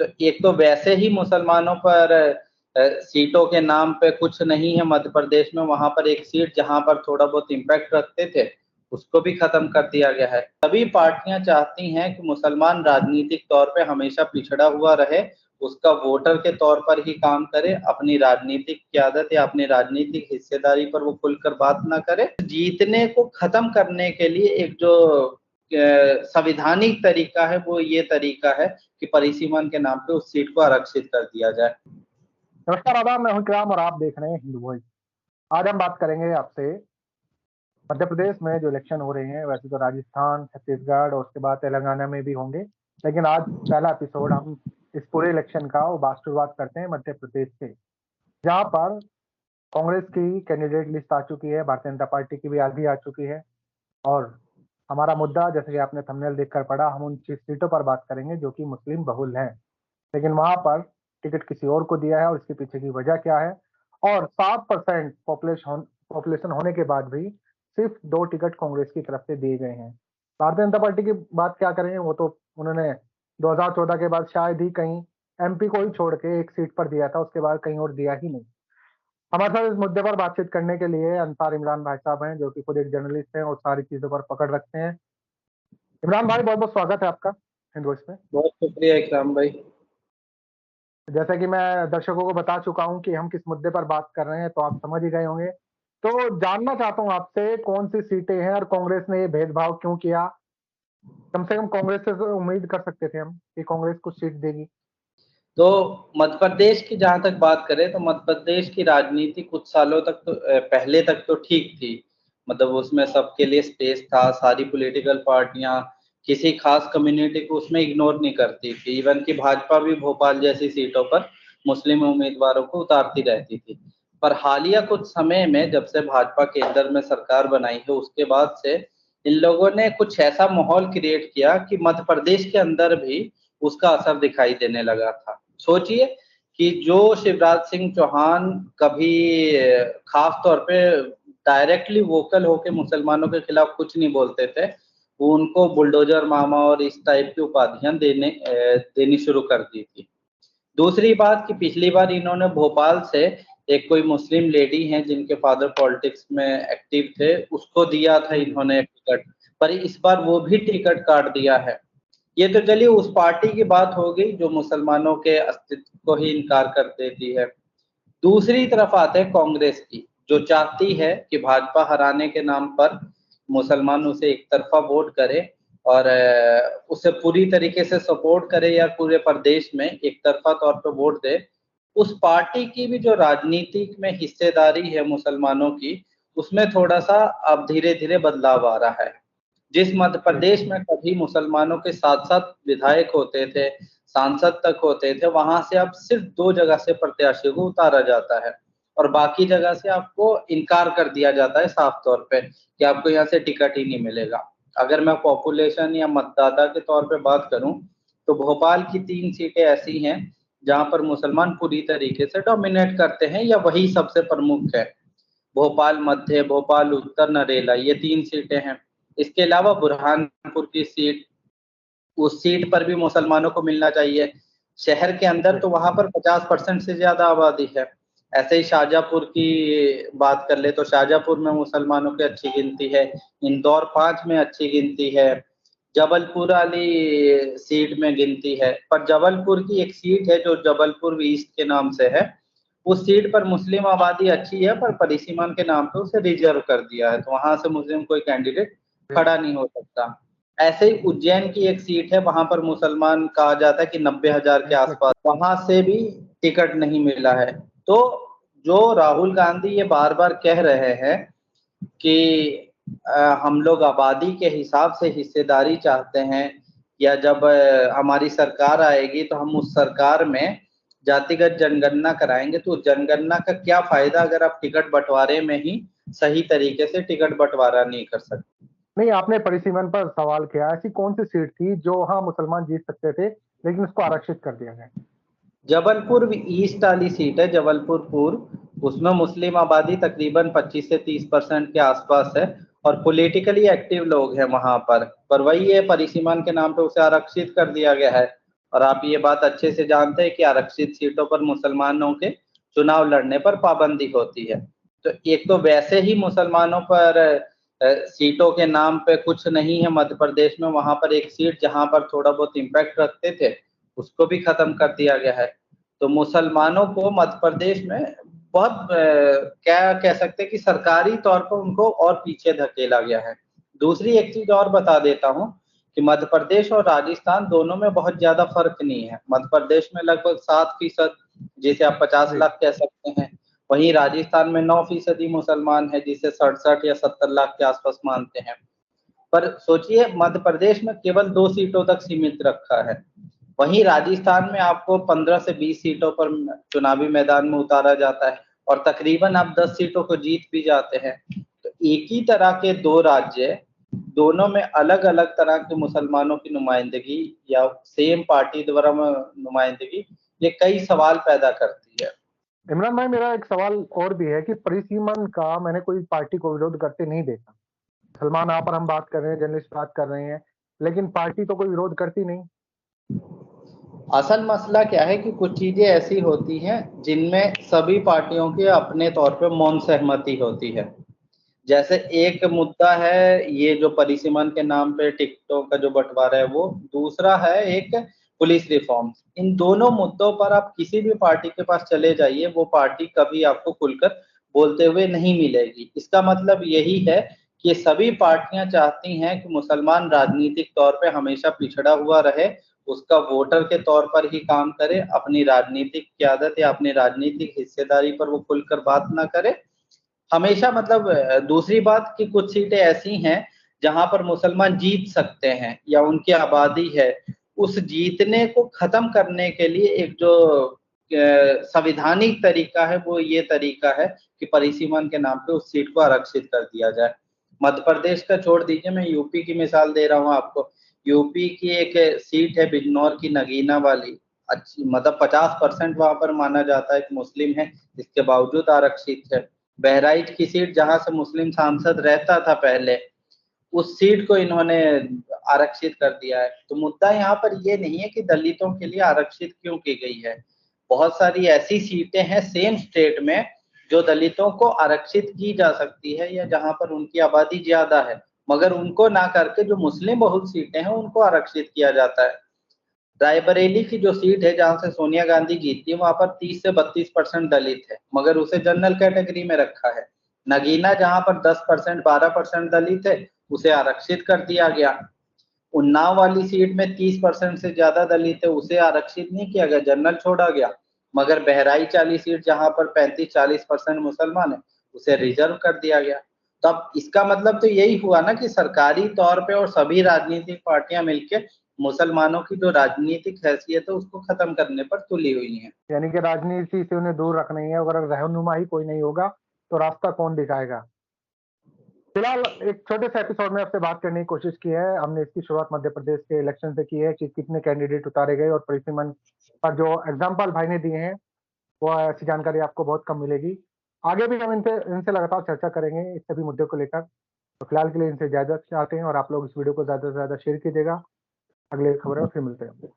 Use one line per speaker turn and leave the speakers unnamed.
तो एक तो वैसे ही मुसलमानों पर सीटों के नाम पे कुछ नहीं है मध्य प्रदेश में, वहां पर एक सीट जहां पर थोड़ा बहुत इम्पैक्ट रखते थे उसको भी खत्म कर दिया गया है। सभी पार्टियां चाहती हैं कि मुसलमान राजनीतिक तौर पे हमेशा पिछड़ा हुआ रहे, उसका वोटर के तौर पर ही काम करे, अपनी राजनीतिक क़यादत या अपनी राजनीतिक हिस्सेदारी पर वो खुलकर बात ना करे। जीतने को खत्म करने के लिए एक जो संवैधानिक तरीका है वो ये तरीका है कि परिसीमन के नाम पे उस सीट को आरक्षित कर दिया जाए।
नमस्कार, आदाब, मैं हूं इकराम और आप देख रहे हैं हिंदू वॉइस। आज हम बात करेंगे आपसे मध्य प्रदेश में जो इलेक्शन हो रहे हैं। वैसे तो राजस्थान, छत्तीसगढ़ और उसके बाद तेलंगाना में भी होंगे, लेकिन आज पहला एपिसोड हम इस पूरे इलेक्शन का शुरुआत करते हैं मध्य प्रदेश से, जहां पर कांग्रेस की कैंडिडेट लिस्ट आ चुकी है, भारतीय जनता पार्टी की भी आधी आ चुकी है। और हमारा मुद्दा, जैसे कि आपने थंबनेल देखकर पढ़ा, हम उन सीटों पर बात करेंगे जो कि मुस्लिम बहुल हैं, लेकिन वहां पर टिकट किसी और को दिया है और इसके पीछे की वजह क्या है। और 7% पॉपुलेशन होने के बाद भी सिर्फ 2 टिकट कांग्रेस की तरफ से दिए गए हैं। भारतीय जनता पार्टी की बात क्या करें, वो तो उन्होंने 2014 के बाद शायद ही कहीं एमपी को ही छोड़ के एक सीट पर दिया था, उसके बाद कहीं और दिया ही नहीं। हमारे साथ इस मुद्दे पर बातचीत करने के लिए अंसार इमरान भाई साहब हैं, जो कि खुद एक जर्नलिस्ट हैं और सारी चीजों पर पकड़ रखते हैं। इमरान भाई, बहुत बहुत स्वागत है आपका हिंद वॉइस में।
बहुत शुक्रिया इकराम भाई।
जैसा कि मैं दर्शकों को बता चुका हूं कि हम किस मुद्दे पर बात कर रहे हैं, तो आप समझ ही गए होंगे। तो जानना चाहता हूं आपसे, कौन सी सीटें हैं और कांग्रेस ने ये भेदभाव क्यों किया? कम से कम कांग्रेस से तो उम्मीद कर सकते थे हम कि कांग्रेस कुछ सीट देगी।
तो मध्य प्रदेश की जहां तक बात करें तो मध्य प्रदेश की राजनीति कुछ सालों तक तो पहले तक तो ठीक थी, मतलब उसमें सबके लिए स्पेस था, सारी पॉलिटिकल पार्टियां किसी खास कम्युनिटी को उसमें इग्नोर नहीं करती थी। इवन कि भाजपा भी भोपाल जैसी सीटों पर मुस्लिम उम्मीदवारों को उतारती रहती थी। पर हालिया कुछ समय में जब से भाजपा केंद्र में सरकार बनाई है उसके बाद से इन लोगों ने कुछ ऐसा माहौल क्रिएट किया कि मध्य प्रदेश के अंदर भी उसका असर दिखाई देने लगा था। सोचिए कि जो शिवराज सिंह चौहान कभी खास तौर पे डायरेक्टली वोकल होके मुसलमानों के खिलाफ कुछ नहीं बोलते थे, वो उनको बुलडोजर मामा और इस टाइप की उपाधियां देनी शुरू कर दी थी। दूसरी बात कि पिछली बार इन्होंने भोपाल से एक कोई मुस्लिम लेडी हैं जिनके फादर पॉलिटिक्स में एक्टिव थे, उसको दिया था इन्होंने टिकट, पर इस बार वो भी टिकट काट दिया है। ये तो चलिए उस पार्टी की बात हो गई जो मुसलमानों के अस्तित्व को ही इनकार कर देती है। दूसरी तरफ आते हैं कांग्रेस की, जो चाहती है कि भाजपा हराने के नाम पर मुसलमान उसे एक तरफा वोट करे और उसे पूरी तरीके से सपोर्ट करे या पूरे प्रदेश में एक तरफा तौर पर वोट दे। उस पार्टी की भी जो राजनीतिक में हिस्सेदारी है मुसलमानों की, उसमें थोड़ा सा अब धीरे धीरे बदलाव आ रहा है। जिस मध्य प्रदेश में कभी मुसलमानों के साथ साथ विधायक होते थे, सांसद तक होते थे, वहां से अब सिर्फ 2 जगह से प्रत्याशियों को उतारा जाता है और बाकी जगह से आपको इनकार कर दिया जाता है साफ तौर पे कि आपको यहाँ से टिकट ही नहीं मिलेगा। अगर मैं पॉपुलेशन या मतदाता के तौर पे बात करूं तो भोपाल की 3 सीटें ऐसी हैं जहां पर मुसलमान पूरी तरीके से डोमिनेट करते हैं या वही सबसे प्रमुख है। भोपाल मध्य, भोपाल उत्तर, नरेला, ये 3 सीटें हैं। इसके अलावा बुरहानपुर की सीट, उस सीट पर भी मुसलमानों को मिलना चाहिए। शहर के अंदर तो वहां पर 50% से ज्यादा आबादी है। ऐसे ही शाहजहांपुर की बात कर ले तो शाहजहांपुर में मुसलमानों की अच्छी गिनती है, इंदौर 5 में अच्छी गिनती है, जबलपुर वाली सीट में गिनती है। पर जबलपुर की एक सीट है जो जबलपुर ईस्ट के नाम से है, उस सीट पर मुस्लिम आबादी अच्छी है पर परिसीमन के नाम पे उसे रिजर्व कर दिया है, तो वहां से मुस्लिम कोई कैंडिडेट खड़ा नहीं हो सकता। ऐसे ही उज्जैन की एक सीट है, वहां पर मुसलमान कहा जाता है कि 90,000 के आसपास, वहां से भी टिकट नहीं मिला है। तो जो राहुल गांधी ये बार बार कह रहे हैं कि हम लोग आबादी के हिसाब से हिस्सेदारी चाहते हैं, या जब हमारी सरकार आएगी तो हम उस सरकार में जातिगत जनगणना कराएंगे, तो जनगणना का क्या फायदा अगर आप टिकट बंटवारे में ही सही तरीके से टिकट बंटवारा नहीं कर सकते।
नहीं, आपने परिसीमन पर सवाल किया, ऐसी कौन सी सीट थी जो हाँ मुसलमान जीत सकते थे लेकिन उसको आरक्षित कर दिया गया?
जबलपुर ईस्ट वाली सीट है, जबलपुर पूर्व, उसमें मुस्लिम आबादी तकरीबन 25 से 30% के आसपास है और पॉलिटिकली एक्टिव लोग हैं वहां पर वही है परिसीमन के नाम पे उसे आरक्षित कर दिया गया है। और आप ये बात अच्छे से जानते हैं कि आरक्षित सीटों पर मुसलमानों के चुनाव लड़ने पर पाबंदी होती है। तो एक तो वैसे ही मुसलमानों पर सीटों के नाम पे कुछ नहीं है मध्य प्रदेश में, वहां पर एक सीट जहां पर थोड़ा बहुत इम्पैक्ट रखते थे उसको भी खत्म कर दिया गया है। तो मुसलमानों को मध्य प्रदेश में बहुत क्या कह सकते हैं कि सरकारी तौर पर उनको और पीछे धकेला गया है। दूसरी एक चीज और बता देता हूँ कि मध्य प्रदेश और राजस्थान दोनों में बहुत ज्यादा फर्क नहीं है। मध्य प्रदेश में लगभग 7%, जिसे आप 50 लाख कह सकते हैं, वहीं राजस्थान में 9% मुसलमान है, जिसे 67 या 70 लाख के आसपास मानते हैं। पर सोचिए मध्य प्रदेश में केवल 2 सीटों तक सीमित रखा है, वहीं राजस्थान में आपको 15 से 20 सीटों पर चुनावी मैदान में उतारा जाता है और तकरीबन आप 10 सीटों को जीत भी जाते हैं। तो एक ही तरह के दो राज्य, दोनों में अलग अलग तरह के मुसलमानों की नुमाइंदगी या सेम पार्टी द्वारा नुमाइंदगी, ये कई सवाल पैदा करती है।
इमरान भाई, मेरा एक सवाल और भी है कि परिसीमन का मैंने कोई पार्टी को विरोध करते नहीं देखा। सलमान आप और हम बात कर रहे हैं, जर्नलिस्ट बात कर रहे हैं, लेकिन पार्टी तो कोई विरोध करती नहीं।
असल मसला क्या है कि कुछ चीजें ऐसी होती हैं जिनमें सभी पार्टियों की अपने तौर पे मौन सहमति होती है। जैसे एक मुद्दा है ये जो परिसीमन के नाम पे टिकटों का जो बंटवारा है वो, दूसरा है एक पुलिस रिफॉर्म। इन दोनों मुद्दों पर आप किसी भी पार्टी के पास चले जाइए, वो पार्टी कभी आपको खुलकर बोलते हुए नहीं मिलेगी। इसका मतलब यही है कि सभी पार्टियां चाहती हैं कि मुसलमान राजनीतिक तौर पे हमेशा पिछड़ा हुआ रहे, उसका वोटर के तौर पर ही काम करे, अपनी राजनीतिक क़यादत या अपनी राजनीतिक हिस्सेदारी पर वो खुलकर बात ना करे हमेशा। मतलब दूसरी बात कि कुछ सीटें ऐसी हैं जहां पर मुसलमान जीत सकते हैं या उनकी आबादी है, उस जीतने को खत्म करने के लिए एक जो संवैधानिक तरीका है वो ये तरीका है कि परिसीमन के नाम पे उस सीट को आरक्षित कर दिया जाए। मध्य प्रदेश का छोड़ दीजिए, मैं यूपी की मिसाल दे रहा हूँ आपको। यूपी की एक सीट है बिजनौर की नगीना वाली, अच्छी मतलब 50% वहां पर माना जाता है कि मुस्लिम है, इसके बावजूद आरक्षित है। बहराइच की सीट जहां से मुस्लिम सांसद रहता था पहले, उस सीट को इन्होंने आरक्षित कर दिया है। तो मुद्दा यहाँ पर ये नहीं है कि दलितों के लिए आरक्षित क्यों की गई है, बहुत सारी ऐसी सीटें हैं सेम स्टेट में जो दलितों को आरक्षित की जा सकती है या जहां पर उनकी आबादी ज्यादा है, मगर उनको ना करके जो मुस्लिम बहुल सीटें हैं उनको आरक्षित किया जाता है। रायबरेली की जो सीट है जहां से सोनिया गांधी जीती है, वहां पर 30 से 32% दलित है, मगर उसे जनरल कैटेगरी में रखा है। नगीना जहां पर 10% 12% दलित है, उसे आरक्षित कर दिया गया। उन्नाव वाली सीट में 30% से ज्यादा दलित है, उसे आरक्षित नहीं किया गया, जनरल छोड़ा गया। मगर बहराइच वाली सीट जहां पर 35-40% मुसलमान है, उसे रिजर्व कर दिया गया। तब इसका मतलब तो यही हुआ ना कि सरकारी तौर पे और सभी राजनीतिक पार्टियां मिलके मुसलमानों की जो राजनीतिक हैसियत है उसको खत्म करने पर तुली हुई हैं।
यानी कि राजनीति से उन्हें दूर रखना ही है। अगर रहनुमा ही कोई नहीं होगा तो रास्ता कौन दिखाएगा। फिलहाल एक छोटे से एपिसोड में आपसे बात करने की कोशिश की है। हमने इसकी शुरुआत मध्य प्रदेश के इलेक्शन से की है कि कितने कैंडिडेट उतारे गए और परिसीमन पर जो एग्जाम्पल भाई ने दिए हैं वो ऐसी जानकारी आपको बहुत कम मिलेगी। आगे भी हम इनसे लगातार चर्चा करेंगे इस सभी मुद्दों को लेकर। तो फिलहाल के लिए इनसे इजाजत चाहते हैं और आप लोग इस वीडियो को ज्यादा से ज्यादा शेयर कीजिएगा। अगले खबर में फिर मिलते हैं।